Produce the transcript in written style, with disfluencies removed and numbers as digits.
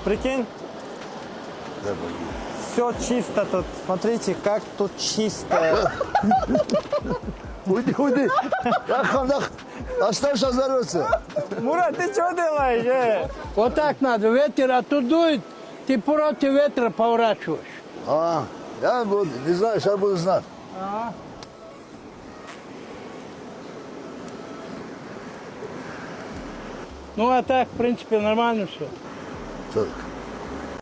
Прикинь, все чисто тут. Смотрите, как тут чисто. Уйди, уйди. Оставь, сейчас взорвется. Мурат, ты что делаешь? Вот так надо. Ветер оттуда дует, ты против ветра поворачиваешь. Я буду, не знаю, сейчас буду знать. Ну, а так, в принципе, нормально все. Четко.